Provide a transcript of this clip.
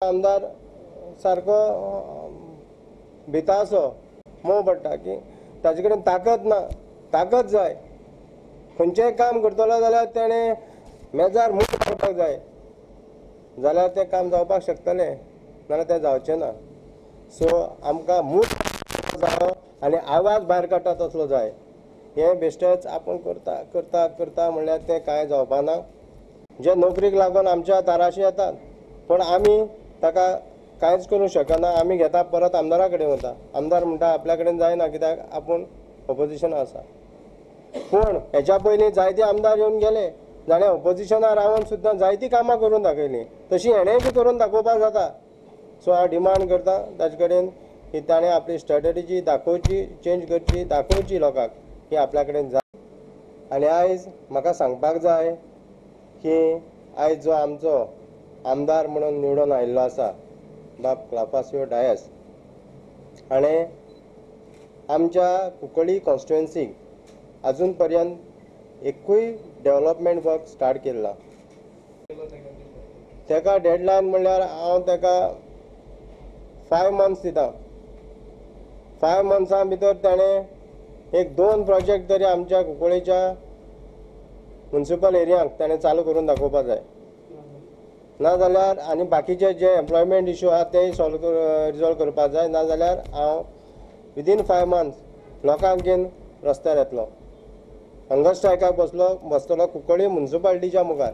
आमदार सारको भिता असो मोव पडटा की ताजे कडेन ताकद ना, ताकद जाय. खंयचेंय काम करतलो जाल्यार तेणें मेजार मूठ मारपाक जाय, जाल्यार तें काम जावपाक शकतलें, नाल्यार तें जावचें ना. सो आमकां मूठ जायो आनी आवाज भायर काडटा तसलो जाय. हें बेश्टेच आपूण करता करता करता म्हणल्यार तें कांय जावपा ना. जे नोकरीक लागून आमच्या दाराशी येतात पण आमी ताका कांयच करूंक शकना. आमी घेता परत आमदारा कडेन वता. आमदार म्हणटा आपल्या कडेन जायना कित्याक आपूण ऑपोजिशन आसा. पूण हेच्या पयलीं जायते आमदार येवन गेले, जाणें ऑपोजिशनार रावन सुद्दां जायतीं कामां करून दाखयलीं. तशीं हेणेंय बी करून दाखोवपाक जाता. सो हांव डिमांड करतां ताजे कडेन की ताणें आपली स्ट्रॅटेजी दाखोवची, चेंज करची, दाखोवची लोकांक की आपल्या कडेन जाय. आनी आयज म्हाका सांगपाक जाय की आयज जो आमचो आमदार म्हणून निवडून आयिल्लो आसा बाब क्लापासियो डायस, हाणें आमच्या कुंकळ्ळी कॉन्स्टिट्युएन्सीक अजून पर्यंत एकूय डेव्हलपमेंट वर्क स्टार्ट केल्ला. ताका डेडलायन म्हणल्यार हांव ताका 5 months दिता. 5 months भितर ताणें एक 2 प्रोजेक्ट तरी आमच्या कुंकळ्ळेच्या म्युनिसिपल एरियांक ताणें चालू करून दाखोवपाक जाय. नाजाल्यार आनी बाकीचे जे एम्प्लॉयमेंट इश्यू आहा तेय रिजॉल्व करपाक जाय. नाजाल्यार हांव विदीन 5 months लोकांक घेवन रस्त्यार येतलो, हंगर स्ट्रायकाक बसतलो कुंकळ्ळी म्युनिसिपालिटीच्या मुखार.